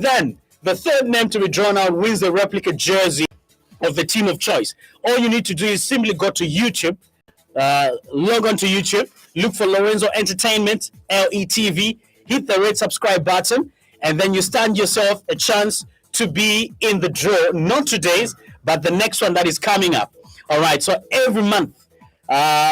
then the third name to be drawn out wins the replica jersey of the team of choice. All you need to do is simply go to YouTube, log on to YouTube, look for Lorenzo Entertainment, LETV, hit the red subscribe button, and then you stand yourself a chance to be in the draw, not today's, but the next one that is coming up. All right, so every month,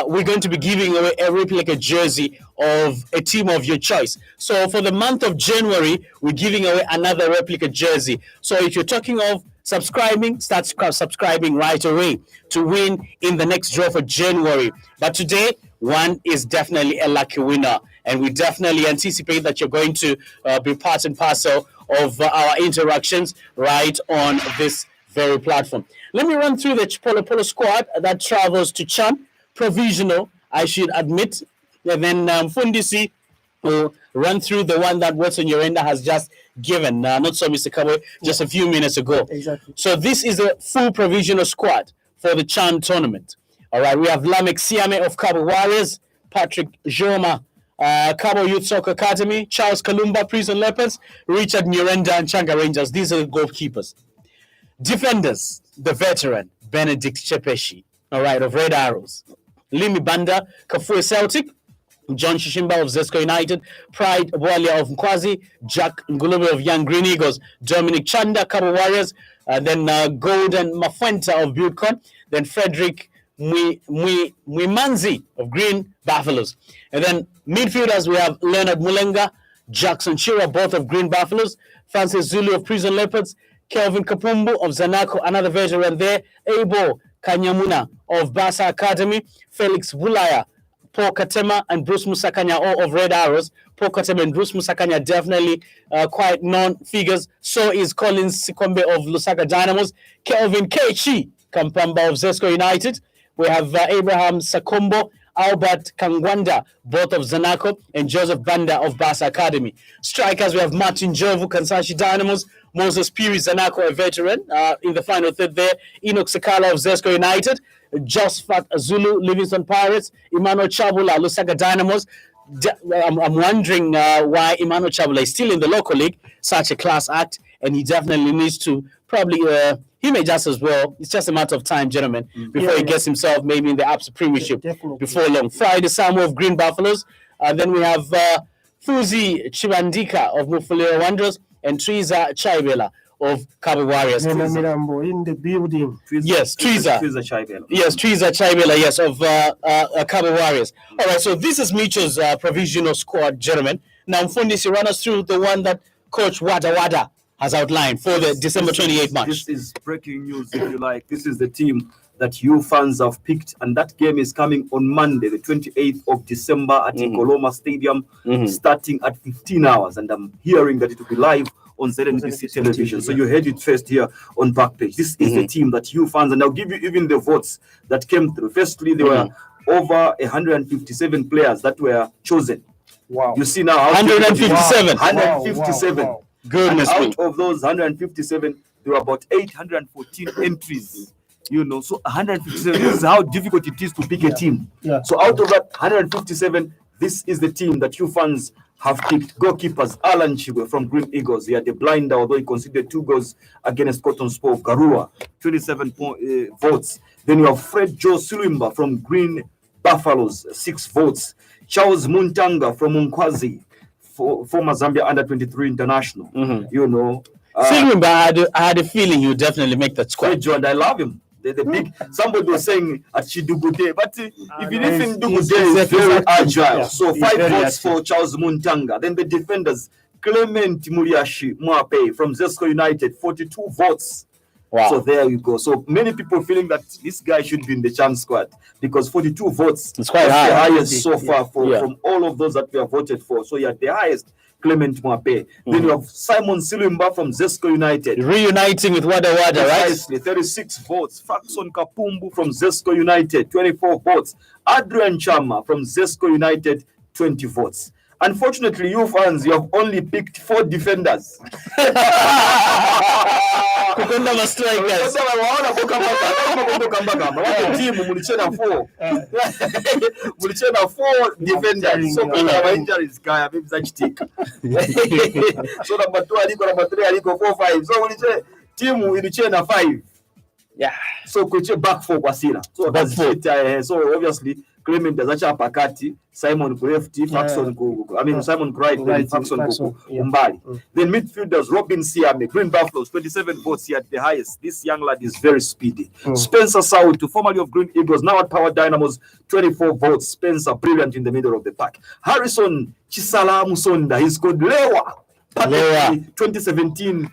we're going to be giving away a replica jersey of a team of your choice. So for the month of January, we're giving away another replica jersey. So if you're talking of subscribing, start subscribing right away to win in the next draw for January. But today, one is definitely a lucky winner. And we definitely anticipate that you're going to be part and parcel of our interactions right on this very platform. Let me run through the Polo Polo squad that travels to Chan. Provisional, I should admit. And then Fundisi will run through the one that Watson Yorenda has just given. Not so, Mr. Kabwe, just a few minutes ago. Exactly. So this is a full provisional squad for the Chan tournament. All right, we have Lamek Siame of Cabo Warriors, Patrick Joma, Cabo Youth Soccer Academy, Charles Kalumba, Prison Leopards, Richard Nurenda, and Changa Rangers. These are the goalkeepers. Defenders, the veteran, Benedict Chepeshi, all right, of Red Arrows. Limi Banda, Kafue Celtic, John Shishimba of Zesco United, Pride Bwalia of Nkwazi, Jack Ngulube of Young Green Eagles, Dominic Chanda, Cabo Warriors, then Golden Mafuenta of Bucon, then Frederick Mwimanzi of Green Buffaloes. And then midfielders, we have Leonard Mulenga, Jackson Chira, both of Green Buffaloes, Francis Zulu of Prison Leopards, Kelvin Kapumbu of Zanaco, another veteran there, Abel Kanyamuna of Basa Academy, Felix Bulaya, Paul Katema, and Bruce Musakanya, all of Red Arrows. Paul Katema and Bruce Musakanya definitely quite known figures. So is Collins Sikombe of Lusaka Dynamos, Kelvin Kechi Kampamba of Zesco United. We have Abraham Sakombo, Albert Kangwanda, both of Zanaco, and Joseph Banda of Basa Academy. Strikers, we have Martin Jovu, Kansashi Dynamos, Moses Piri, Zanaco, a veteran. In the final third there, Enoch Sekala of Zesco United, Josephat Zulu, Livingston Pirates, Emmanuel Chabula, Lusaka Dynamos. I'm wondering why Emmanuel Chabula is still in the local league, such a class act, and he definitely needs to probably... he may just as well. It's just a matter of time, gentlemen, before he gets himself maybe in the APSA Premiership before long. Friday Samuel of Green Buffaloes. Then we have Fuzi Chibandika of Mufulira Wanderers and Triza Chaibela of Cabo Warriors. In the building. Yes, Triza Chaibela. Yes, Triza Chaibela, yes, of Cabo Warriors. All right, so this is Mitchell's provisional squad, gentlemen. Now, Mfundisi, run us through the one that Coach Wada has outlined for the December 28th match. This is breaking news, if you like. This is the team that you fans have picked, and that game is coming on Monday, the 28th of December at Ikoloma Stadium, starting at 15 hours. And I'm hearing that it will be live on ZNBC television. So you heard it first here on Backpage. This is the team that you fans, and I'll give you even the votes that came through. Firstly, there were over 157 players that were chosen. Wow. You see now. 157. 157. Wow. Goodness and me. out of those 157, there were about 814 entries. You know, so 157, this is how difficult it is to pick a team. Yeah. So out of that 157, this is the team that you fans have picked. Goalkeepers, Alan Chibwe from Green Eagles. He had a blinder, although he conceded 2 goals against Cotton Sport. Garua, 27 votes. Then you have Fred Joe Silimba from Green Buffaloes, 6 votes. Charles Muntanga from Nkwazi, former Zambia under-23 international. You know. Silimba, I had a feeling you would definitely make that squad. Fred Joe, and I love him. The big, somebody was saying at Chidugude, but if you didn't Dugude is very agile. Yeah, so 5 votes for Charles Muntanga. Then the defenders, Clement Muriashi Mwape from Zesco United, 42 votes. Wow. So there you go. So many people feeling that this guy should be in the Chan squad because 42 votes. It's quite high. The highest so far from all of those that we have voted for. So yeah, the highest, Clement Mwape. Then you have Simon Silimba from Zesco United. Reuniting with Wada, right? Precisely, 36 votes. Faxon Kapumbu from Zesco United, 24 votes. Adrian Chama from Zesco United, 20 votes. Unfortunately, you fans, you have only picked 4 defenders. Konda ma strikers. Sasa waona boka mpaka wale timu mlicheza 4. Mlicheza 4 defenders. So kuna injuries kaya vipi za chitika. So number 2 aliko, number 3 aliko, 4 5. So mlicheza timu ilicheza 5. Yeah. So kuche back 4 kwa sila. So that's it. So obviously Clement azacha pakati, Simon ku left, Faxon ku Simon ku right, then Faxon ku umbali. Then midfielders Robin Siame, Green Buffaloes, 27 votes here at the highest. This young lad is very speedy. Spencer Sautu, formerly of Green Eagles, now at Power Dynamos, 24 votes. Spencer, brilliant in the middle of the pack. Harrison Chisala Musonda, he's called Lewa. 2017,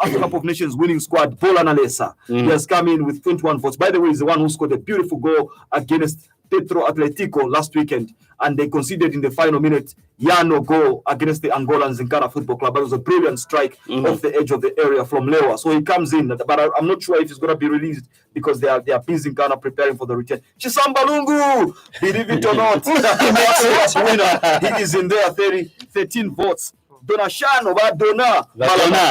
Africa Cup of Nations winning squad, Bola Nalesa. He has come in with 21 votes. By the way, he's the one who scored a beautiful goal against Petro Atletico last weekend, and they conceded in the final minute Yano goal against the Angolans in Ghana Football Club. That was a brilliant strike off the edge of the area from Lewa. So he comes in, but I'm not sure if he's going to be released because they are busy in Ghana preparing for the return. Chisamba Lungu, believe it or not, he is in there, 13 votes. Donashano Badona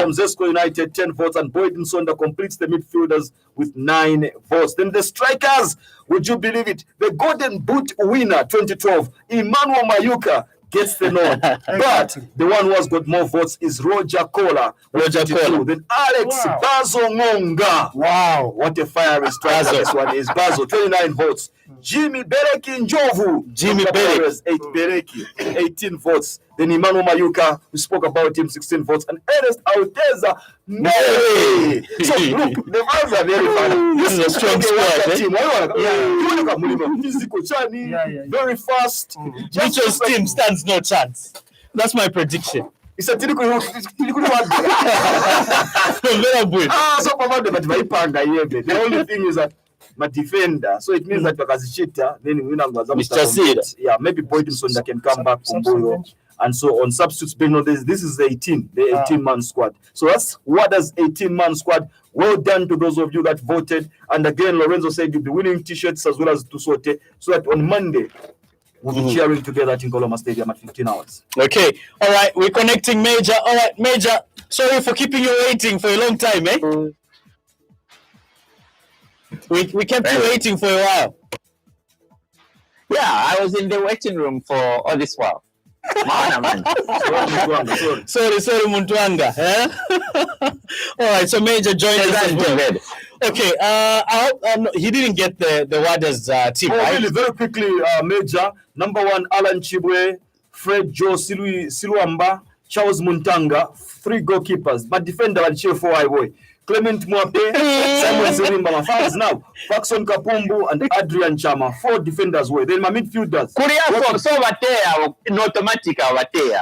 from Zesco United, 10 votes, and Boyden Sonda completes the midfielders with 9 votes. Then the strikers, would you believe it? The Golden Boot winner 2012, Emmanuel Mayuka, gets the nod. But the one who has got more votes is Roger Kola. Then Alex Bazongonga. Wow. What a fiery striker this one is. Bazo, 29 votes. Jimmy Bereki Njovu. Jimmy Bereki, 18 votes. Then Emmanuel Mayuka, we spoke about him, 16 votes. And Ernest Auteza, no way. So look, the fans are very fun. This is a strong squad. Physical Chani, very fast. Mitchell's team stands no chance. That's my prediction. It's a typical the only thing is that my defender, so it means that Bakazichita, then we know maybe Boydinson that can come back from Boyo and so on. Substitutes being on this is the 18-man squad. So that's what does 18-man squad. Well done to those of you that voted. And again, Lorenzo said you'll be winning t-shirts as well as Tusote, so that on Monday we'll be cheering together at Nkoloma Stadium at 15 hours. Okay. All right. We're connecting Major. All right, Major. Sorry for keeping you waiting for a long time, eh? We kept you waiting for a while. Yeah, I was in the waiting room for all this while. Man. Sorry, Muntuanga. All right, so Major joined us as well. Okay, I hope he didn't get the Wada's team, right? Really, very quickly, Major. Number 1, Alan Chibwe, Fred Joe Siluamba, Charles Muntanga, 3 goalkeepers. But defender and chief 4 boy. Clement Mwape, Simon Zerimba, fans now, Faxon Kapumbu and Adrian Chama, 4 defenders were. Then my midfielders. Korea so Vatea, no automatic Vatea.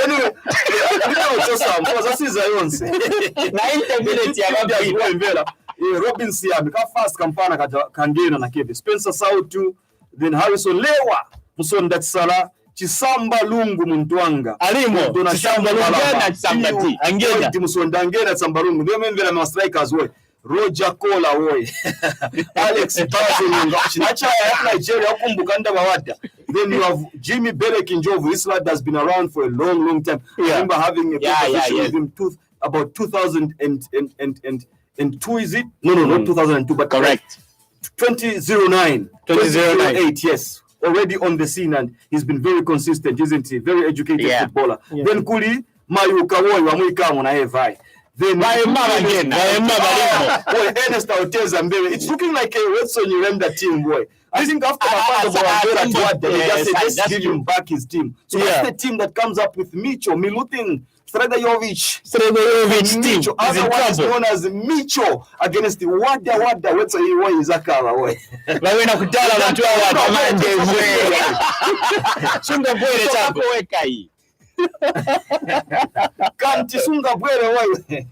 Anyway, Robin Siam, fast Kampana Kangena na Kebe, Spencer Sautu, then Harrison Lewa, Musonda Sala, Chisamba Lungu Muntwanga. Alimo, Chisamba Lungu na Chisambati. Angena. Musonda Angena Chisamba Lungu. They men ma strikers way. Roger Kola way. Alex Bazonga. Chinacha ya Nigeria ukumbukanda bawada. Then you have Jimmy Bereki Njovu. This lad has been around for a long time. I remember having a conversation with him about 2002, is it? No, not 2002, but correct. 2009. 2008, yes. Already on the scene, and he's been very consistent, isn't he? Very educated footballer. Then Kuli Mayuka Woy Wamwikamu na Evai. Then Ernest Auteza Mbele. It's looking like a Wetson Urenda team, boy. I think after let's give him back his team. So that's the team that comes up with Micho, Milutin, Sredajovic team. Otherwise known as Micho against the Wada Wetson Iwa Izakawa way. Wawena kutala na tuwa watamande mwe. Sunga bwele chako weka hii. Kanti sunga bwele wewe.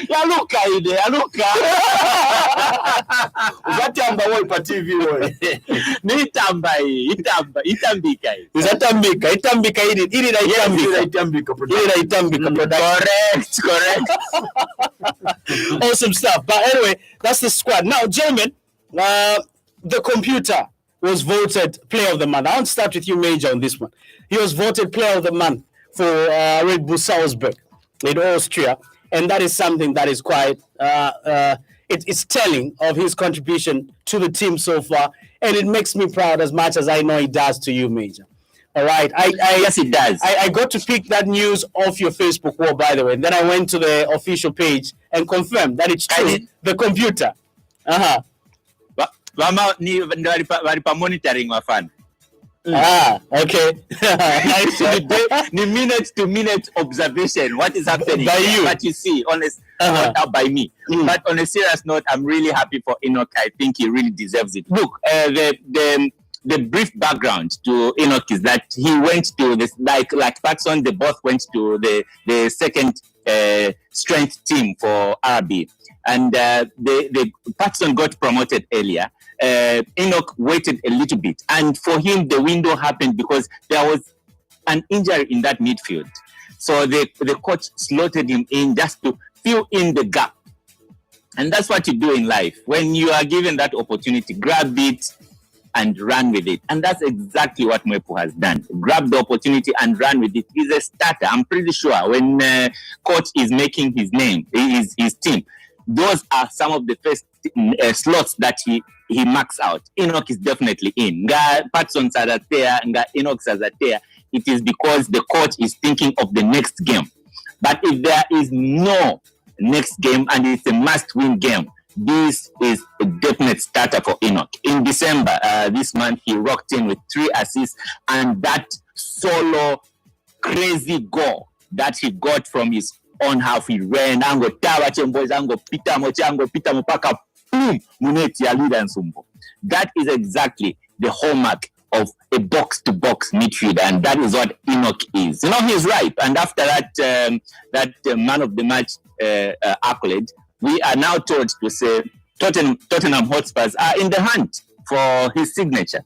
Yaluka ide, yaluka. Uzatamba wewe pa TV wewe. Ni itamba hii, itambika hii. Itambika hii, ili na itambika. Correct. Awesome stuff. But anyway, that's the squad. Now, gentlemen, the computer was voted Player of the Month. I want to start with you, Major, on this one. He was voted Player of the Month for Red Bull Salzburg in Austria. and that is something that is quite it's telling of his contribution to the team so far, and it makes me proud as much as I know it does to you, Major. All right, Yes, it does. I got to pick that news off your Facebook wall, by the way, and then I went to the official page and confirmed that it's true. The computer. Wama ni walipa monitoring wafana. Okay. The minute to minute observation, what is happening by you, what you see, honest, not by me. But on a serious note, I'm really happy for Enoch. I think he really deserves it. Look, the brief background to Enoch is that he went to this, like Patson, they both went to the second strength team for RB, and the Patson got promoted earlier. Enoch waited a little bit, and for him the window happened because there was an injury in that midfield, so the coach slotted him in just to fill in the gap. And that's what you do in life. When you are given that opportunity, grab it and run with it. And that's exactly what Mwepu has done. Grab the opportunity and run with it. He's a starter. I'm pretty sure when coach is making his name, his team, those are some of the first slots that he marks out. Enoch is definitely in. Nga Patson Sadatea, Nga Enoch Sadatea. It is because the coach is thinking of the next game. But if there is no next game and it's a must-win game, this is a definite starter for Enoch. In December, this month, he rocked in with 3 assists, and that solo crazy goal that he got from his on half, he ran ango tawa chemboys ango pita mupaka boom muneti ya leader Nsumbo. That is exactly the hallmark of a box-to-box midfielder, and that is what Enoch is. You know, he's right. And after that man of the match accolade, we are now told to say Tottenham Hotspurs are in the hunt for his signature.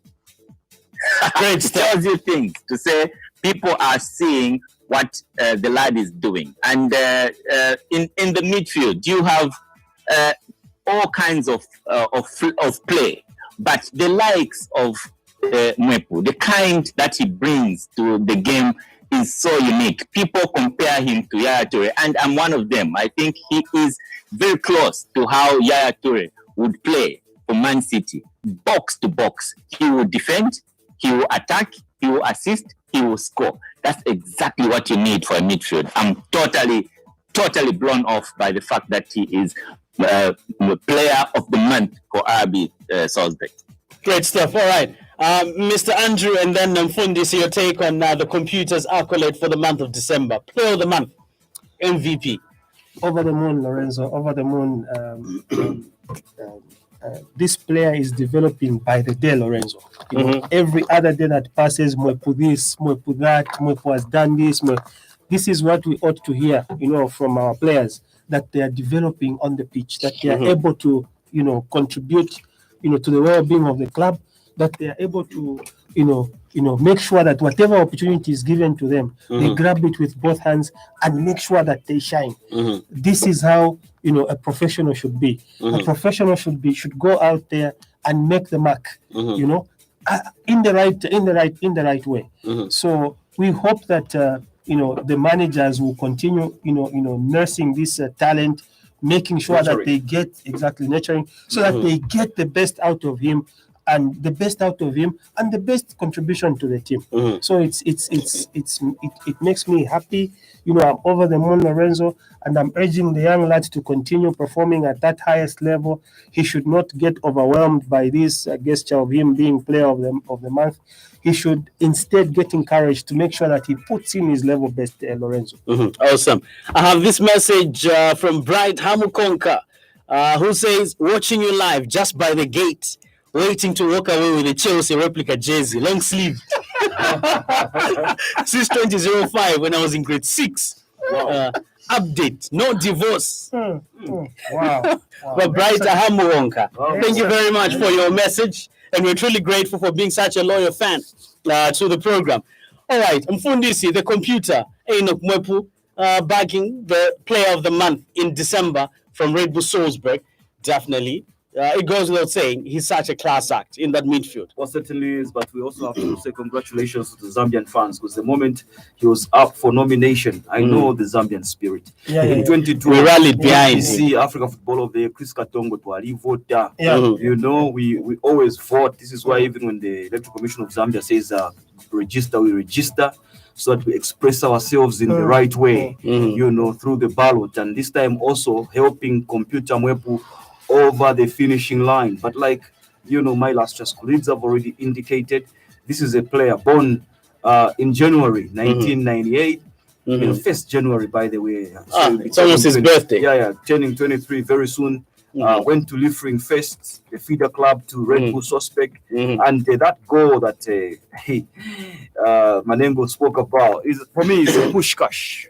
It tells you things to say people are seeing what the lad is doing. And in the midfield, you have all kinds of play, but the likes of Mwepu, the kind that he brings to the game is so unique. People compare him to Yaya Toure, and I'm one of them. I think he is very close to how Yaya Toure would play for Man City. Box to box. He will defend, he will attack, he will assist, he will score. That's exactly what you need for a midfield. I'm totally blown off by the fact that he is player of the month for RB Salzburg. Great stuff. All right. Mr. Andrew and then Mfundisi, your take on the computer's accolade for the month of December. Player of the month, MVP. Over the moon, Lorenzo. Over the moon. This player is developing by the day, Lorenzo. You know, every other day that passes, Mwepu this, Mwepu that, Mwepu has done this. This is what we ought to hear, from our players, that they are developing on the pitch, that they are able to, contribute, to the well-being of the club, that they are able to, make sure that whatever opportunity is given to them, they grab it with both hands and make sure that they shine. This is how, a professional should be. A professional should go out there and make the mark, in the right way. So we hope that the managers will continue, nursing this talent, making sure that they get nurturing, so that they get the best out of him, and the best contribution to the team. So it makes me happy. I'm over the moon, Lorenzo, and I'm urging the young lads to continue performing at that highest level. He should not get overwhelmed by this gesture of him being player of the month. He should instead get encouraged to make sure that he puts in his level best, Lorenzo. Awesome. I have this message from Bright Hamukonka, who says, watching you live just by the gate, waiting to walk away with a Chelsea replica jersey, long sleeve. Since 2005, when I was in grade 6. Wow. Update, no divorce. Wow. But Bright Hamukonka, thank you very much for your message. And we're truly grateful for being such a loyal fan to the program. All right, Mfundisi, the computer, Enoch Mwepu, bagging the player of the month in December from Red Bull Salzburg. Definitely it goes without saying, he's such a class act in that midfield. Well, certainly is, but we also have to say congratulations to the Zambian fans, because the moment he was up for nomination, I know the Zambian spirit. In 22, we rallied behind him. see Africa Football of the Year, Chris Katongo to Ali vote. You know, we always vote. This is why even when the Electoral Commission of Zambia says register, we register, so that we express ourselves in the right way, you know, through the ballot. And this time also helping Computer Mwepu over the finishing line. But like, you know, my illustrious colleagues have already indicated, this is a player born in January 1998. You know, 1st January, by the way. So it's almost his birthday. Yeah, turning 23 very soon. Went to Liefering first, the feeder club to Red Bull Suspect, and that goal that Manengo spoke about is, for me, is a pushkash.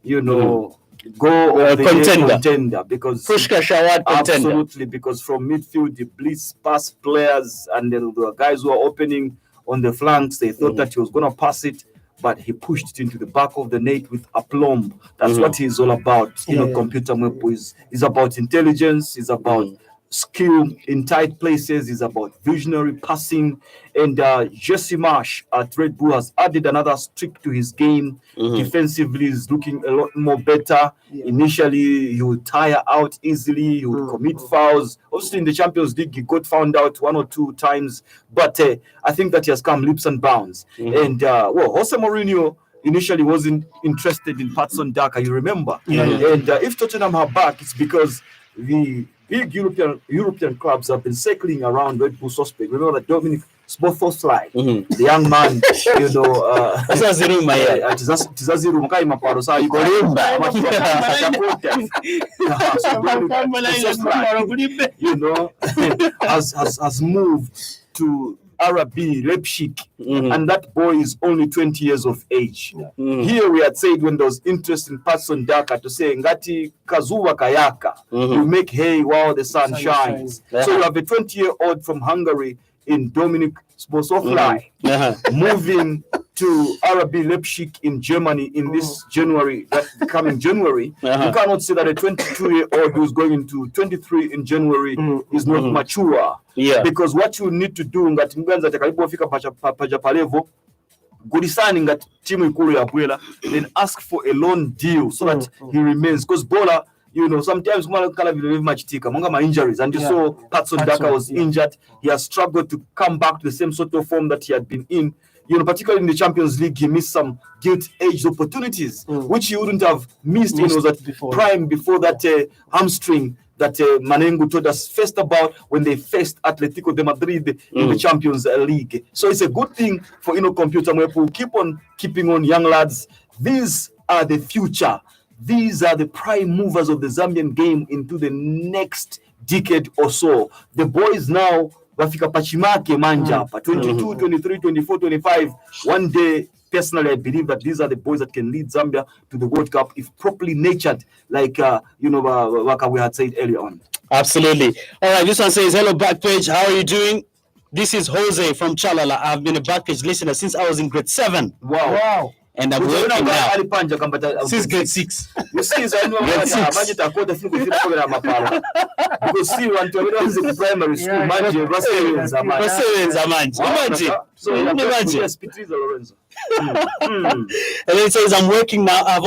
You know, goal of the contender, because Pushkash award contender. Absolutely, because from midfield, the blitz pass players and the guys who are opening on the flanks, they thought that he was going to pass it, but he pushed it into the back of the net with aplomb. That's what he's all about. You know, Computer Mwepu is about intelligence, is about skill in tight places, is about visionary passing. And Jesse Marsh at Red Bull has added another streak to his game. Defensively, is looking a lot more better. Initially, he would tire out easily, he would commit fouls. Obviously, in the Champions League, he got found out 1 or 2 times, but I think that he has come leaps and bounds. And Jose Mourinho initially wasn't interested in Patson Daka, you remember? And if Tottenham are back, it's because the big European clubs have been circling around Red Bull Suspect. Remember that Dominic Szoboszlai, the young man, you know, you know, has moved to RB Leipzig, and that boy is only 20 years of age. Here we had said, when there was interest in Patson Daka, to say ngati kazuva kayaka, you make hay while the sun shines. So you have a 20-year-old from Hungary in Dominic Szoboszlai moving to RB Leipzig in Germany in this January, that coming January. You cannot say that a 22-year-old who's going into 23 in January is not mature. Because what you need to do ngati mganza takalipofika paja palevo gulisani ngati timu ikulu ya Bwela, then ask for a loan deal so that he remains, because Bola, you know, sometimes my injuries, and you saw Patson Daka was injured. He has struggled to come back to the same sort of form that he had been in. You know, particularly in the Champions League, he missed some gilt-edged opportunities, which he wouldn't have missed when he was at prime before that hamstring that Manengo told us first about when they faced Atletico de Madrid in the Champions League. So it's a good thing for Computer Mwepu. Keep on keeping on, young lads. These are the future. These are the prime movers of the Zambian game into the next decade or so. The boys now, Wafika Pachimake Manja, 22, 23, 24, 25. One day, personally, I believe that these are the boys that can lead Zambia to the World Cup if properly nurtured, like, Waka we had said earlier on. Absolutely. All right, this one says, hello, Backpage. How are you doing? This is Jose from Chalala. I've been a Backpage listener since I was in grade 7. Wow. And I'm working now since grade 6. You see, because see, when to primary school, imagine. So imagine. And then it says, I'm working now. I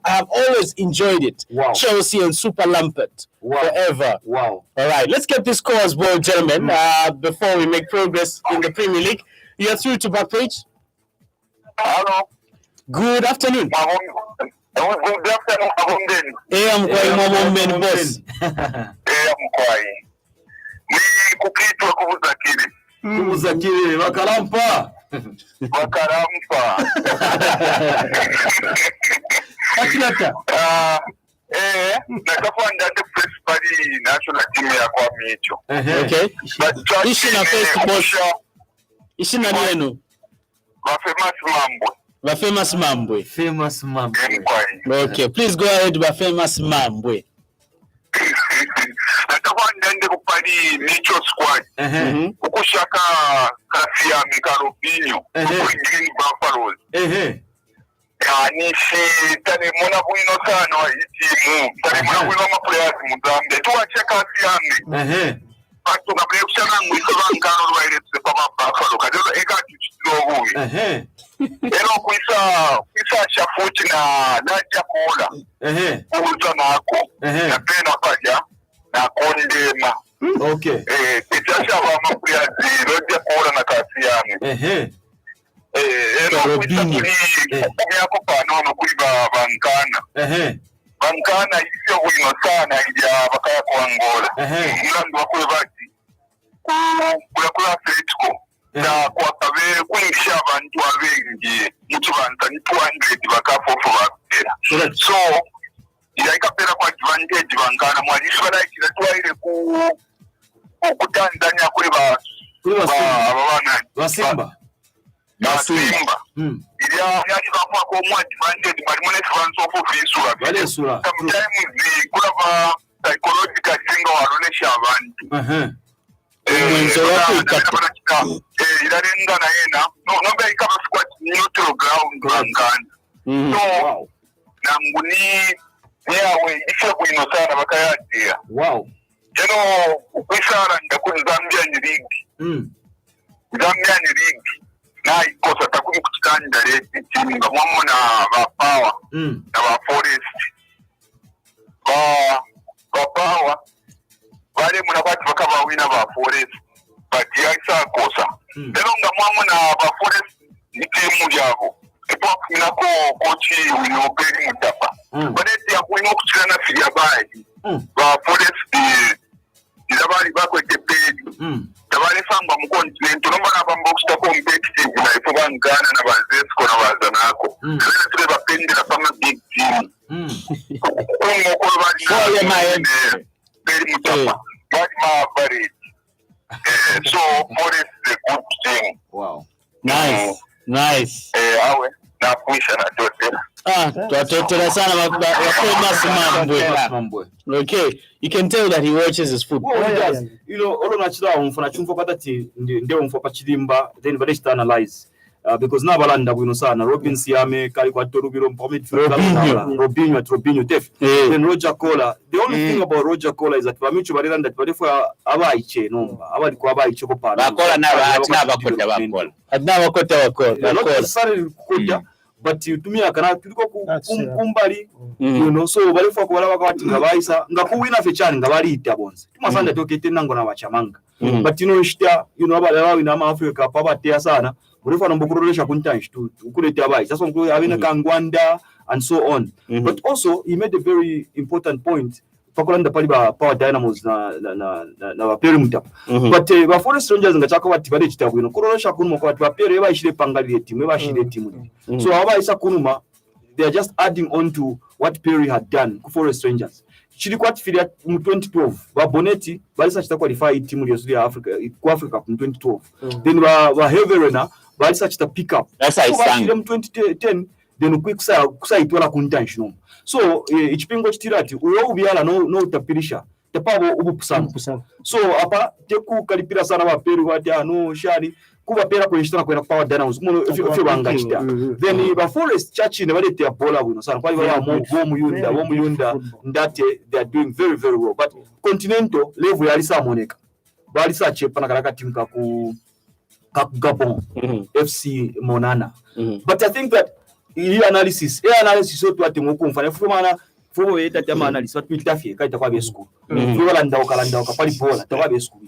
have always enjoyed it. Wow. Chelsea and Super Lampert forever. Wow. All right, let's get this call as well, gentlemen, before we make progress in the Premier League. You're through to Backpage. Hello. Good afternoon. Good afternoon, Mahomden. I'm Kwai Mahomden, boss. Mkwai. Ni kukitwa kuvuzakiri. Kuvuzakiri, wakalampa. Wakalampa. Akilata. Nakafanda the first party national team ya kwa micho. Okay. Ishi na first boss. Ishi na neno. Famous Mambwe. Famous Mambwe. Okay, please go ahead, Famous Mambwe. Nakafanda kupari micho squad. Ukushaka Kasia Mikarobinho. Green Buffaloes. Yani si tani mona buino sana wa itimu. Tani mona buino players mu Zambia tuwacheka asiyange batu kabule kushana ngwiso bankano lwairetse pama Buffalo kadolo eka tuchirobuwe ero kwisa shafuti na naja kola kuza nako na pena paja na kondema okay kichasha wa maplayers roja kola na kasiyane ero kwisa yako pano kuiba bankana bankana isio wino sana ija bakaya kwa Angola mlandu wakwe bati kula Atletico na kwa kabe kuingisha abantu abengi mutu banta ni 200 bakafofo bakera so ija ikapera kwa advantage bankana mwalishi balaikira twaire ku Tanzania kuri ba Simba Ilia yaji bafwa ko mu advantage bali mune France of fisura bale sura sometimes kula ba psychological thing waronesha abantu mwenzo wako ikata ilarenga na yena no be ikaba squat neutral ground bankana so nanguni yawe ifo kuino sana bakayatia jeno kwisara ndakuni Zambia ni league Zambia ni league na ikosa takuni kuchitanda reti timu nga mwamo na ba power na ba forest ba power wale munabati bakaba wina ba forest bati yaisa kosa lero nga mwamo na ba forest ni timu yabo epo kunako kochi winoperi mutapa baneti ya kuino kuchitana fiya bayi ba forest nabali bakwete pedi tabali famba mu continent no bana bamba okusta competitive na ifo bangana na bazesco na bazanako kana tule bapendera pama big team ko bali pedi mutapa bali ma bari so forest the good thing nice awe na kuisha na totela twatotera sana wakwe mambwe. Okay, you can tell that he watches his football. You know, all nachira umfana chumfo patati ndio umfo pachilimba then bale sta analyze because na balanda bwino sana Robin Siame kali kwa torubiro mpomit Robinho def then Roger Cola. The only thing about Roger Cola is that bamicho balanda balefo abaiche nomba abali kwa abaiche ko pana bakola na bakota bakola adna bakota sare kukoja but tumia kana tuliko kumbali you know so balefo ko balaba kwati ngabaisa ngakuwina fechani ngabali itabonze tumasanda tokete nango na bachamanga but you know shita you know abala wina ma Africa papa tia sana balefo nombokuroresha kuntanshi tu ukulete abaisa so ngulu abina kangwanda and so on but also he made a very important point pakolanda pali ba Power Dynamos na baperi mutapa but ba Forest Rangers ngachako bati bale chitabwino kurorosha kunuma kwa baperi bayishire pangali timu bashire timu so abaisa kunuma they are just adding on to what Perry had done ku Forest Rangers chili kwati filia mu 2012 ba Boneti balisa chita qualify timu ya Africa ku Africa mu 2012 then ba Heverena balisa chita pick up that's how mu 2010 then kusaitwala kuntanshino so ichipingo chitirati uyo ubyala no utapirisha tapabo ubupusana so apa teku kalipira sana baperi wati no shari kuba pera ko yishitana kwera Power Dynamos muno ifyo bangachita then ba Forest Church ne balete bola buno sana kwa baya mu yunda ndate they are doing very very well but Continental level yali samoneka bali sa chepa na karaka timu ku Gabon FC Monana but I think that analysis so twate ngokumfa nefumana fumo yeta tema analysis what mitafie kaita kwa besku fubalanda okalanda pali bola takwa besku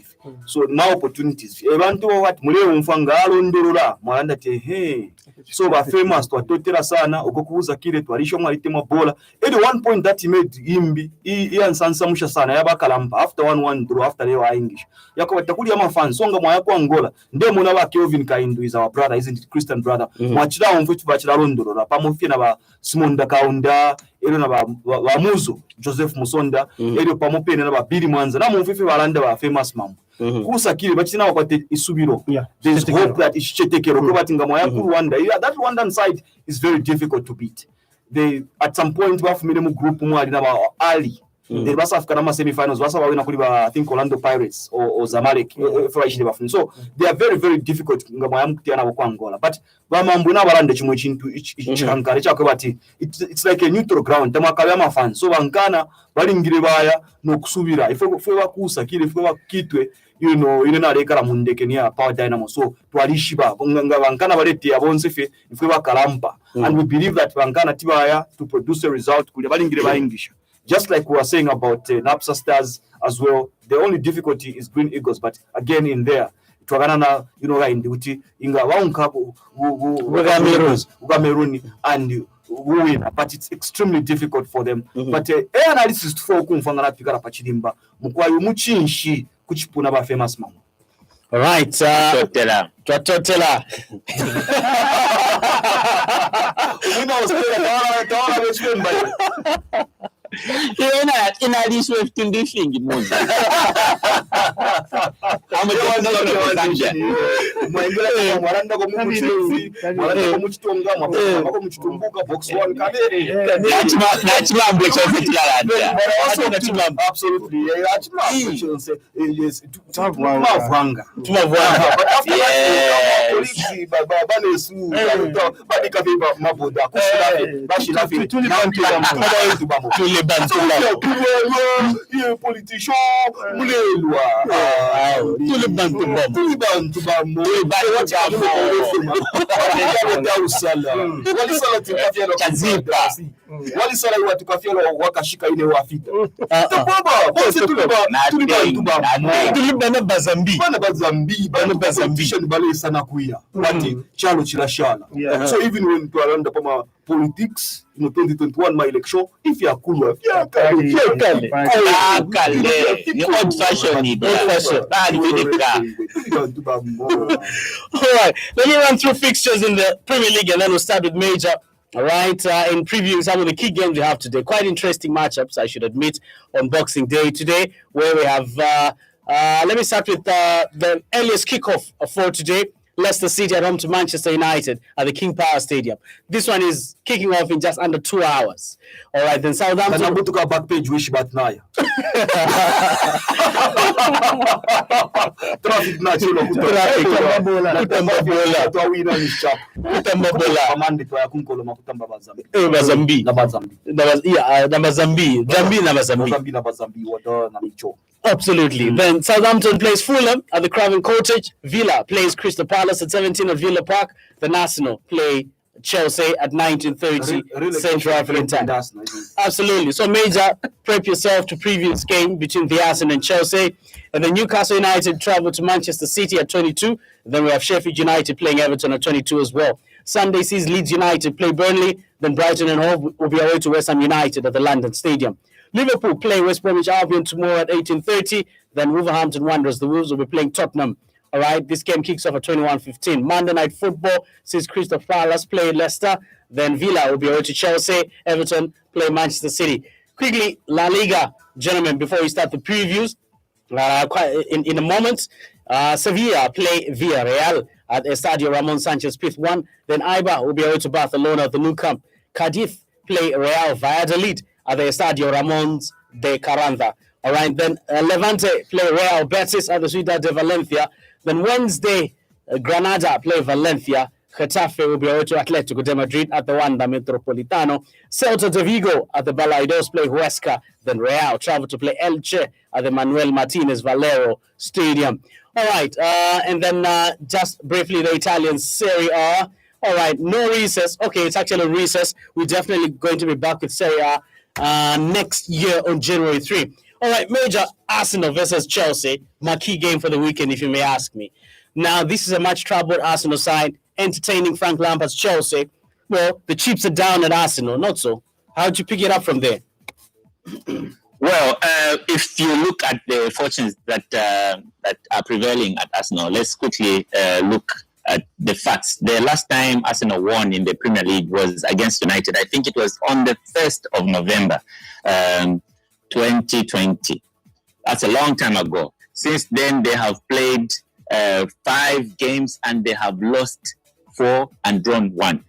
so now opportunities abantu what muleo mfanga alondorola mwalanda te so ba famous twatotera sana okokuuza kile twalisho mwalitema bola at one point that he made imbi iyansansa musha sana yabakalamba after 1-1 draw after leo English yako batakuli ama fans songa mwa yako Angola ndio muna ba Kelvin Kaindu is our brother isn't it Christian brother mwachira omfutu bachira londorola pamofie na ba Simon Dakaunda ero na ba Muzo Joseph Musonda ero pamopene na ba Billy Mwanza na mumfifi balanda ba famous mambo kusakire bachina wakwate isubiro there's hope that ishichetekero ko batinga mwa yaku Rwanda that Rwandan side is very difficult to beat they at some point bafumile mu group mwali na ba Ali They basafika nama semi-finals basaba kuri ba I think Orlando Pirates or Zamalek so they are very very difficult ngama yamkutia nabo kwa Angola but bamambu na balande chimwe chintu ichikankare chakwe bati it's like a neutral ground tamakabya amafans so bankana balingire baya nokusubira ife bakusa kile ife bakitwe ine narekara mundeke niya Power Dynamo so twalishiba nga bankana balete abonse ife bakalampa and we believe that bankana tibaya to produce a result kule balingire baingisha. Just like we were saying about Napsa Stars as well, the only difficulty is Green Eagles. But again, in there, Tuaganana, Indiuti, Inga Waunkabu, Ugameruni, and win. But it's extremely difficult for them. But analysis for Kumfana Pigara Pachidimba, Mukwayu Muchinshi, Kuchipuna famous mama. All right, Twatotela. Inaliswe tindishingi moja. Politician mulelwa walisala watukafia wakashika ile wafita tulibana bazambi bale sana kuya bati chalo chirashala so even when to aranda pama politics in 2021 my election if you are cool old fashion all right, let me run through fixtures in the Premier League and then we'll start with major. All right, in previewing some of the key games we have today, quite interesting matchups, I should admit, on Boxing Day today, where we have, let me start with the earliest kickoff for today. Leicester City at home to Manchester United at the King Power Stadium. This one is kicking off in just under 2 hours. All right, then Southampton. Backpage wish batnaya. Traffic na chilo Absolutely. Then Southampton plays Fulham at the Craven Cottage. Villa plays Crystal Palace at 17 at Villa Park. Then Arsenal play Chelsea at 19:30 Central African Time. Absolutely. So major, prep yourself to preview this game between the Arsenal and Chelsea. And then Newcastle United travel to Manchester City at 22. Then we have Sheffield United playing Everton at 22 as well. Sunday sees Leeds United play Burnley. Then Brighton and Hove will be away to West Ham United at the London Stadium. Liverpool play West Bromwich Albion tomorrow at 18:30. Then Wolverhampton Wanderers, the Wolves, will be playing Tottenham. All right, this game kicks off at 21:15. Monday Night Football sees Crystal Palace play Leicester. Then Villa will be away to Chelsea. Everton play Manchester City. Quickly, La Liga, gentlemen, before we start the previews, in a moment, Sevilla play Villarreal at Estadio Ramon Sanchez Pizjuan. Then Eibar will be away to Barcelona at the Nou Camp. Cadiz play Real Valladolid at the Estadio Ramon de Carranza. All right, then Levante play Real Betis at the Ciudad de Valencia. Then Wednesday, Granada play Valencia. Getafe will be away to Atletico de Madrid at the Wanda Metropolitano. Celta de Vigo at the Balaidos play Huesca. Then Real travel to play Elche at the Manuel Martinez Valero Stadium. All right, and then just briefly, the Italian Serie A. All right, no recess. Okay, it's actually a recess. We're definitely going to be back with Serie A next year on January 3. All right, major, Arsenal versus Chelsea. My key game for the weekend, if you may ask me. Now, this is a much troubled Arsenal side, entertaining Frank Lampard's Chelsea. Well, the chips are down at Arsenal, not so. How did you pick it up from there? Well, if you look at the fortunes that are prevailing at Arsenal, let's quickly look at the facts. The last time Arsenal won in the Premier League was against United. I think it was on the 1st of November, 2020. That's a long time ago. Since then, they have played 5 games and they have lost 4 and drawn 1.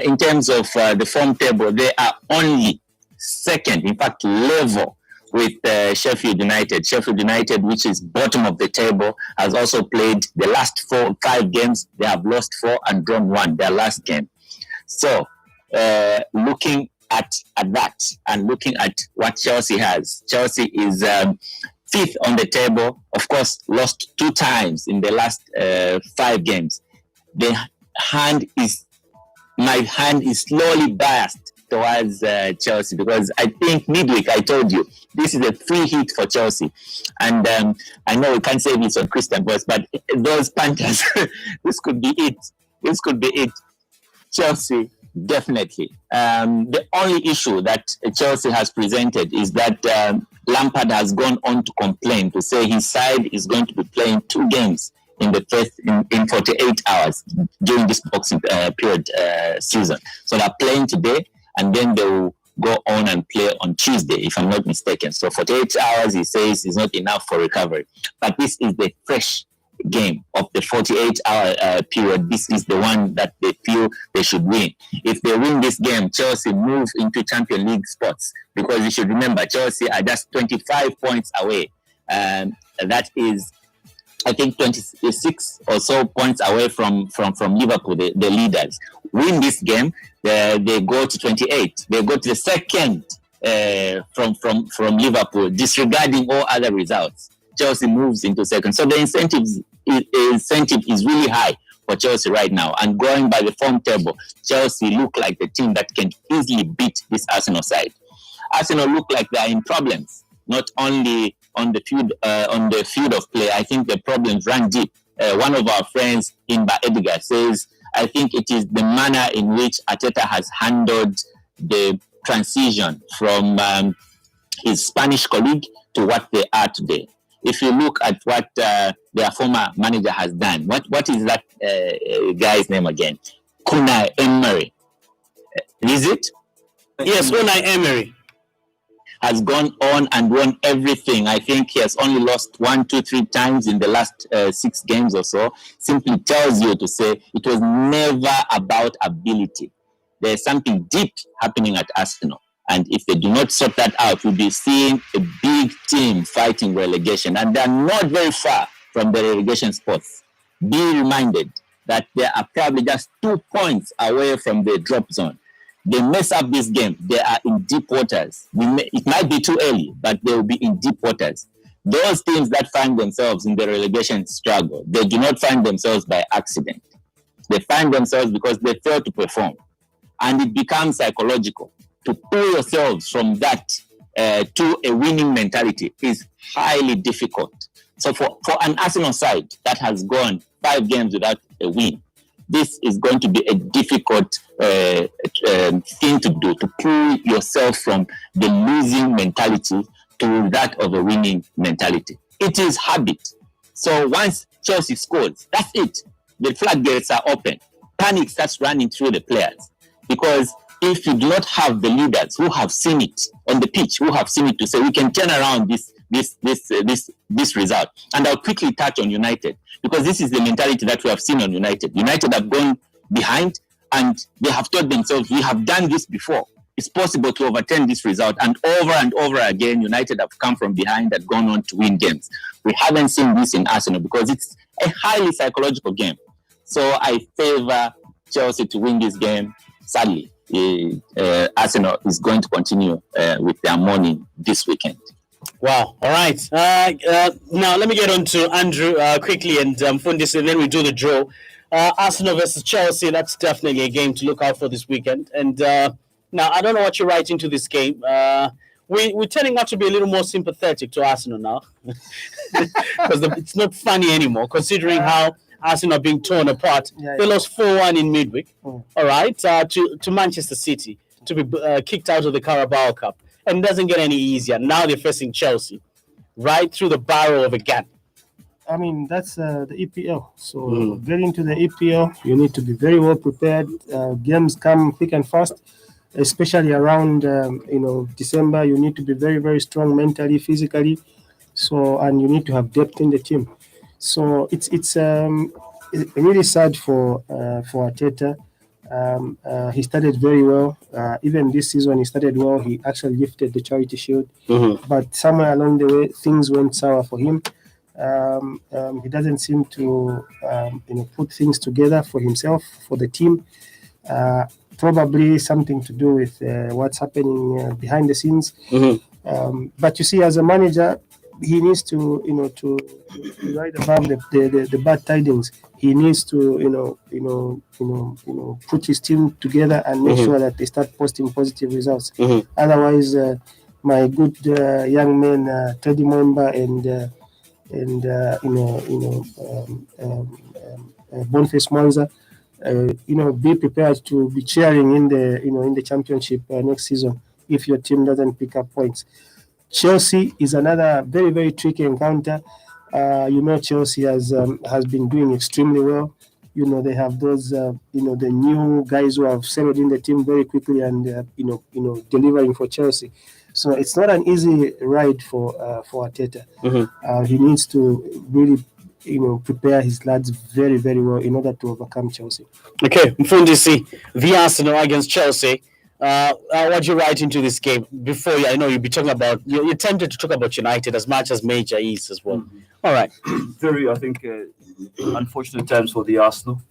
In terms of the form table, they are only second, in fact, level with Sheffield United. Sheffield United, which is bottom of the table, has also played the last 5 games. They have lost 4 and drawn 1, their last game. So, looking at that and looking at what Chelsea has, Chelsea is 5th on the table. Of course, lost 2 times in the last 5 games. My hand is slowly biased towards Chelsea, because I think midweek I told you this is a free hit for Chelsea, and I know we can't say this on Christian voice, but those Panthers, this could be it. Chelsea, definitely. The only issue that Chelsea has presented is that Lampard has gone on to complain, to say his side is going to be playing 2 games in the first in 48 hours during this boxing period season. So they're playing today, and then they will go on and play on Tuesday, if I'm not mistaken. So 48 hours, he says, is not enough for recovery. But this is the fresh game of the 48-hour period. This is the one that they feel they should win. If they win this game, Chelsea move into Champions League spots, because you should remember, Chelsea are just 25 points away. That is, I think, 26 or so points away from Liverpool, the leaders. Win this game, they go to 28. They go to the second from Liverpool, disregarding all other results. Chelsea moves into second. So the incentive is really high for Chelsea right now. And going by the form table, Chelsea look like the team that can easily beat this Arsenal side. Arsenal look like they are in problems, not only on the field of play. I think the problems run deep. One of our friends, Inba Edgar, says, I think it is the manner in which Arteta has handled the transition from his Spanish colleague to what they are today. If you look at what their former manager has done, what is that guy's name again? Unai Emery. Is it? Yes, Unai Emery has gone on and won everything. I think he has only lost 1, 2, 3 times in the last 6 games or so. Simply tells you to say it was never about ability. There's something deep happening at Arsenal. And if they do not sort that out, we'll be seeing a big team fighting relegation. And they're not very far from the relegation spots. Be reminded that they are probably just 2 points away from the drop zone. They mess up this game, they are in deep waters. It might be too early, but they will be in deep waters. Those teams that find themselves in the relegation struggle, they do not find themselves by accident. They find themselves because they fail to perform. And it becomes psychological. To pull yourselves from that to a winning mentality is highly difficult. So for an Arsenal side that has gone 5 games without a win, this is going to be a difficult thing to do, to pull yourself from the losing mentality to that of a winning mentality. It is habit. So once Chelsea scores, that's it. The floodgates are open. Panic starts running through the players, because if you do not have the leaders who have seen it on the pitch, who have seen it to say we can turn around this result. And I'll quickly touch on United, because this is the mentality that we have seen on United. United have gone behind and they have told themselves, we have done this before. It's possible to overturn this result. And over again, United have come from behind and gone on to win games. We haven't seen this in Arsenal because it's a highly psychological game. So I favor Chelsea to win this game. Sadly, Arsenal is going to continue with their mourning this weekend. Wow. All right. Now, let me get on to Andrew quickly and Fundis, and then we do the draw. Arsenal versus Chelsea, that's definitely a game to look out for this weekend. And now, I don't know what you're writing to this game. We're turning out to be a little more sympathetic to Arsenal now, because it's not funny anymore, considering how Arsenal are being torn apart. Yeah. They lost 4-1 in midweek, all right, to Manchester City, to be kicked out of the Carabao Cup. And it doesn't get any easier. Now they're facing Chelsea, right through the barrel of a gun. I mean, that's the EPL. So getting to the EPL, you need to be very well prepared. Games come thick and fast, especially around December. You need to be very, very strong mentally, physically. So, and you need to have depth in the team. So it's really sad for Arteta. He started very well. Even this season, he started well. He actually lifted the Charity Shield, but somewhere along the way, things went sour for him. He doesn't seem to, put things together for himself, for the team. Probably something to do with what's happening behind the scenes. But you see, as a manager, he needs to, to ride above the bad tidings. He needs to, put his team together and make sure that they start posting positive results. Otherwise, my good young men, Teddy Mwemba and Boniface Mwanza, be prepared to be cheering in the championship next season if your team doesn't pick up points. Chelsea is another very, very tricky encounter. Chelsea has been doing extremely well. They have those, the new guys who have settled in the team very quickly and, delivering for Chelsea. So it's not an easy ride for Arteta. He needs to really, prepare his lads very, very well in order to overcome Chelsea. Okay, Mfundisi, the Arsenal against Chelsea. What you write into this game before I know you'll be talking about, you're tempted to talk about United as much as Major is as well. All right. Very, I think, unfortunate times for the Arsenal.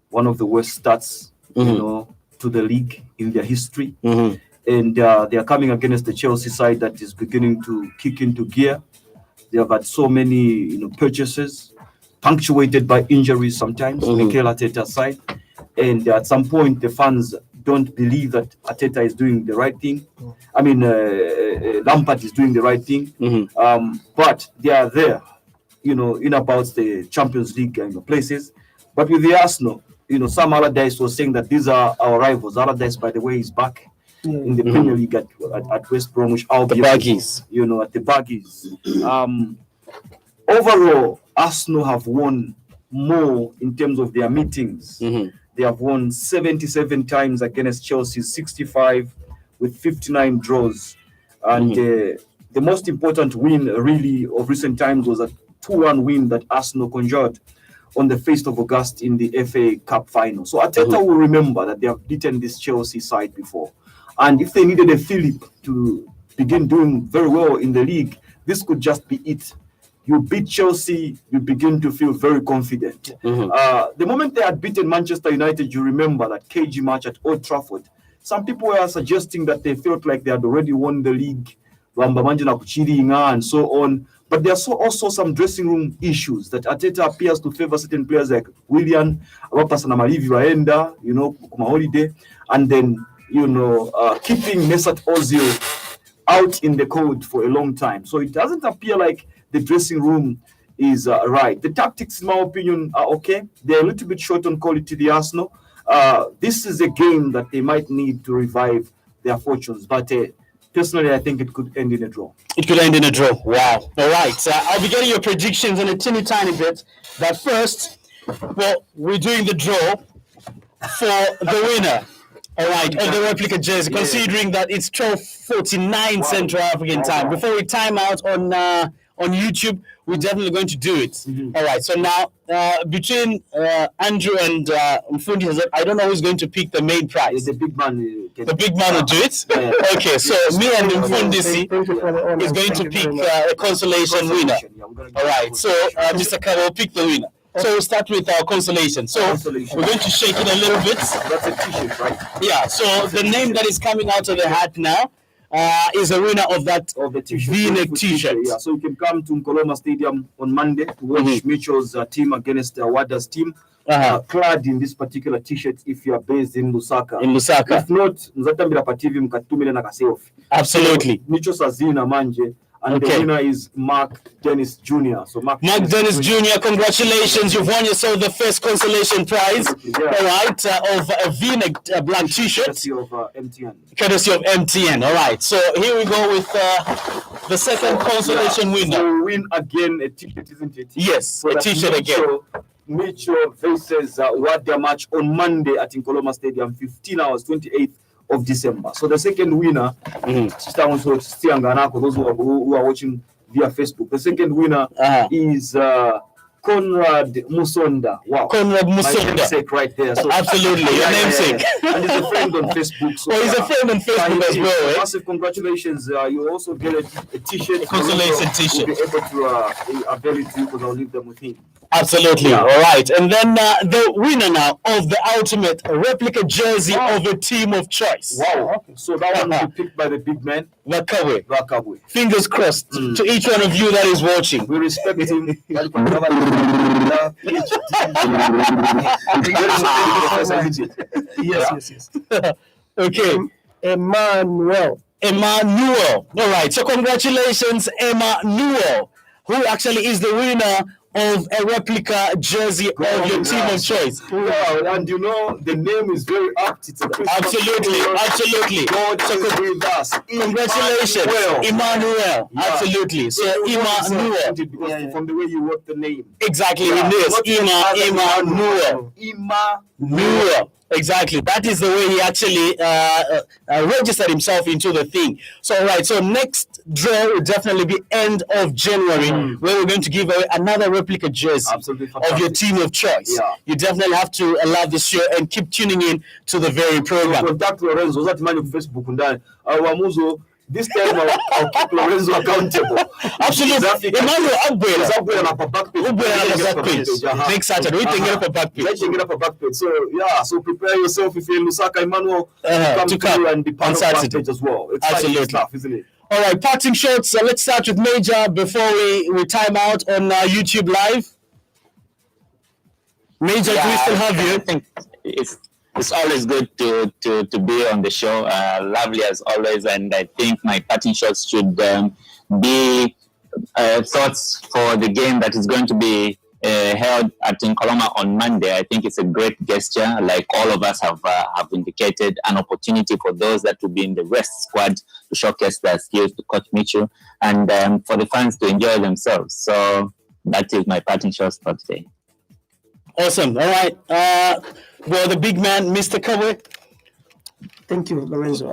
One of the worst starts, to the league in their history. And they are coming against the Chelsea side that is beginning to kick into gear. They have had so many, purchases, punctuated by injuries sometimes, Mikel Arteta's side. And at some point, the fans don't believe that Arteta is doing the right thing. I mean, Lampard is doing the right thing. But they are there, in about the Champions League places. But with the Arsenal, Sam Allardyce was saying that these are our rivals. Allardyce, by the way, is back in the Premier League at West Bromwich Albion. The Baggies. At the Baggies. Overall, Arsenal have won more in terms of their meetings. They have won 77 times against Chelsea, 65 with 59 draws. And the most important win, really, of recent times was a 2-1 win that Arsenal conjured on the 1st of August in the FA Cup final. So Arteta will remember that they have beaten this Chelsea side before. And if they needed a fillip to begin doing very well in the league, this could just be it. You beat Chelsea, you begin to feel very confident. The moment they had beaten Manchester United, you remember that KG match at Old Trafford. Some people were suggesting that they felt like they had already won the league, and so on. But there are also some dressing room issues that Arteta appears to favor certain players like Willian, Waenda, Kuma Holiday, and then, keeping Mesut Ozil out in the cold for a long time. So it doesn't appear like the dressing room is right. The tactics, in my opinion, are okay. They're a little bit short on quality, the Arsenal. This is a game that they might need to revive their fortunes. But personally, I think it could end in a draw. It could end in a draw. Wow. All right. I'll be getting your predictions in a tiny bit. But first, we're doing the draw for the winner. All right, of the replica jersey, considering that it's 12:49 Central African time. Before we time out on YouTube, we're definitely going to do it. All right, so now between Andrew and Mfundi, I don't know who's going to pick the main prize. The big man. The big man will do it? Okay, so me and Mfundi is going to pick a consolation winner. All right, so Mr. Kara will pick the winner. So we'll start with our consolation. So we're going to shake it a little bit. That's a t-shirt, right? Yeah, so the name that is coming out of the hat now is a winner of that V-neck t-shirt. Yeah, so you can come to Nkoloma Stadium on Monday to watch Mitchell's team against Wada's team. Clad in this particular t-shirt if you are based in Lusaka. If not, mzatambira pa TV mkatumile na kaselfie. Absolutely. Mitchell Sazina manje. And the winner is Mark Dennis Jr. So Mark Dennis Jr., congratulations. You've won yourself the first consolation prize, all right, of a V-neck black t-shirt. Courtesy of MTN. Courtesy of MTN, all right. So here we go with the second consolation winner. So we win again a t-shirt, isn't it? Yes, so a t-shirt again. Mitchell versus Wada match on Monday at Nkoloma Stadium, 15 hours, 28th of December. So the second winner, those who are watching via Facebook, the second winner is Conrad Musonda. Wow. Conrad My Musonda. namesake right there. So, Absolutely, your namesake. And he's a friend on Facebook. So, He's a friend on Facebook as well. Eh? Massive congratulations. You also get a t-shirt. A consolation t-shirt. We'll be able to avail it to you because I'll leave them with him. Absolutely. Yeah. All right. And then the winner now of the ultimate replica jersey of a team of choice. Wow. Okay. So that one will be picked by the big man. Wakawe. Fingers crossed to each one of you that is watching. We respect him. Yes. Okay. Emmanuel. All right. So congratulations, Emmanuel, who actually is the winner of a replica jersey of your team of choice. Yeah, and you know the name is very apt. It's a Absolutely. God is with us. Congratulations, Emmanuel. Yeah. Absolutely. So Emmanuel. Because from the way you wrote the name. Exactly. It is Emmanuel. Emmanuel. Exactly. That is the way he actually registered himself into the thing. So, all right. So, next draw will definitely be end of January, where we're going to give away another replica jersey of your team of choice. Yeah. You definitely have to love this show and keep tuning in to the very program. Contact Lorenzo. That man on Facebook and Wamuzo. This time I'll keep Lorenzo accountable. Absolutely. Emmanuel Upgrade on a backpage. Next Saturday, we can get up a backpage. So yeah, so prepare yourself if you're in Lusaka, Emmanuel, to come and be part of backpage as well. It's absolutely stuff, isn't it? All right, parting shots. So let's start with Major before we time out on YouTube Live. Major, do we still have you? I think it's always good to be on the show. Lovely as always, and I think my parting shots should be thoughts for the game that is going to be held at Nkoloma on Monday. I think it's a great gesture, like all of us have indicated, an opportunity for those that will be in the rest squad to showcase their skills to Coach Michu, and for the fans to enjoy themselves. So that is my parting shots for today. Awesome. All right. Well, the big man, Mr. Kawe. Thank you, Lorenzo.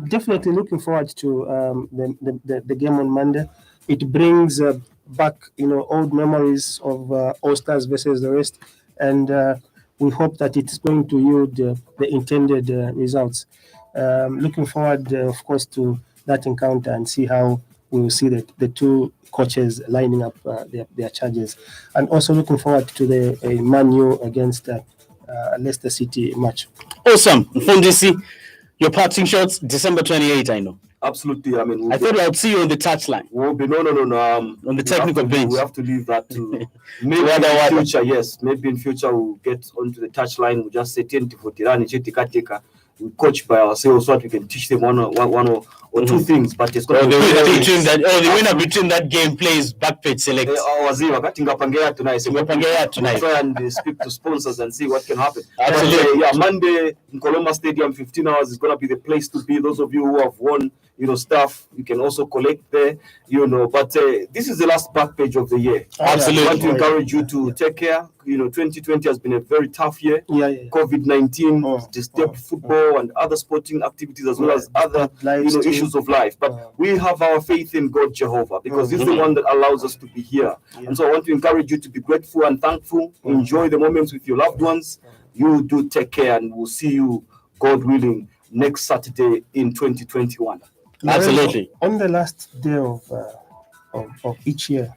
Definitely looking forward to the game on Monday. It brings back, old memories of All Stars versus the rest, and we hope that it's going to yield the intended results. Looking forward, of course, to that encounter and see how we will see the two coaches lining up their charges, and also looking forward to the Man U against Leicester City match. Awesome. Fundisi, your parting shots, December 28th, I know. Absolutely. I mean, I thought I would see you on the touchline. We'll be no. On the technical bench. We have to leave that to maybe in future. Yes, maybe in future we'll get onto the touchline. We'll just say 10 to 40 run, we coach by ourselves so that we can teach them one or two things. But it's going to be the winner between that game plays backpage select. Tonight. Try and speak to sponsors and see what can happen. Absolutely. Monday in Nkoloma Stadium, 15 hours is going to be the place to be. Those of you who have won, stuff, you can also collect there, But this is the last backpage of the year. Absolutely. I want to encourage you to take care. 2020 has been a very tough year. COVID-19 disturbed football and other sporting activities as well as other issues of life. But we have our faith in God Jehovah because He's the one that allows us to be here. And so I want to encourage you to be grateful and thankful. Enjoy the moments with your loved ones. You do take care, and we'll see you, God willing, next Saturday in 2021. Absolutely. On the last day of each year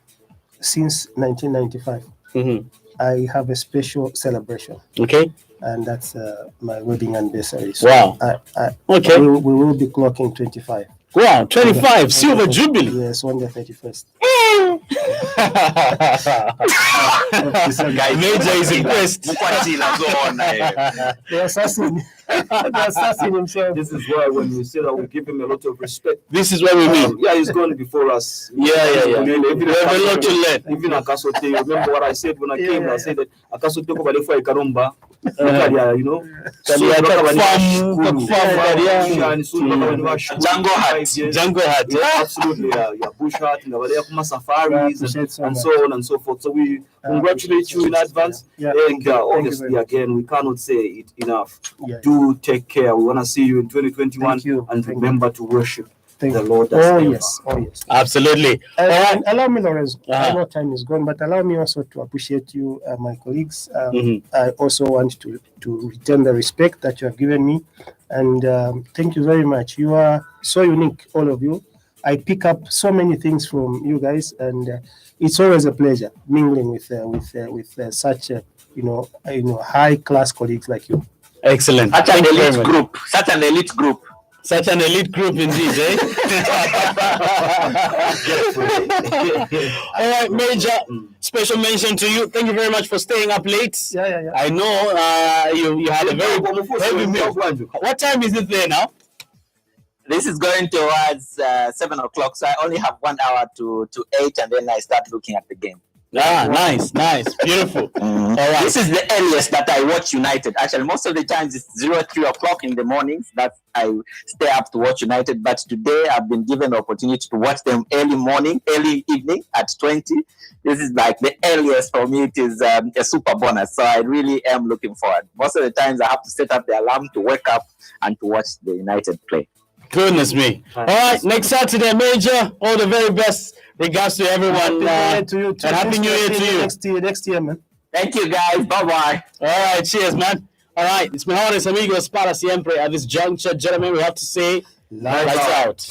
since 1995, I have a special celebration. Okay. And that's my wedding anniversary. So wow. Okay. We will be clocking 25. Wow, 25, silver jubilee. Yes, on the 31st. Major is impressed. The assassin himself. This is why when we say that we give him a lot of respect. This is what we mean. He's gone before us. We have a lot to learn. Even Akasote, remember what I said when I came? I said that Akasote ko balefu ikaromba. Jungle hat. Absolutely, bush hat, safaris, and so on and so forth. So we congratulate you in advance. And obviously, again, we cannot say it enough. Do take care. We want to see you in 2021, and remember to worship. Thank the you. Lord has Oh ever. yes, oh yes. Absolutely. And allow me, Lorenzo. I Uh-huh. know time is gone, but allow me also to appreciate you, my colleagues. Mhm. I also want to return the respect that you have given me, and thank you very much. You are so unique, all of you. I pick up so many things from you guys, and it's always a pleasure mingling with such high class colleagues like you. Excellent. Such an Thank you very elite much. group. Such an elite group. Such an elite group indeed, eh? All right, Major, special mention to you. Thank you very much for staying up late. Yeah. I know you had a very heavy meal. What time is it there now? This is going towards 7 o'clock, so I only have 1 hour to 8, and then I start looking at the game. Ah, nice, beautiful. All right. This is the earliest that I watch United. Actually, most of the times it's 3 o'clock in the mornings that I stay up to watch United. But today I've been given the opportunity to watch them early morning, early evening at 20. This is like the earliest for me. It is a super bonus. So I really am looking forward. Most of the times I have to set up the alarm to wake up and to watch the United play. Goodness me. All right, next Saturday, Major, all the very best. Regards to everyone. Happy New Year to you too. And Happy New Year to you. Next year, man. Thank you, guys. Bye-bye. All right, cheers, man. All right, it's mejores amigos para siempre. At this juncture, gentlemen, we have to say, lights out.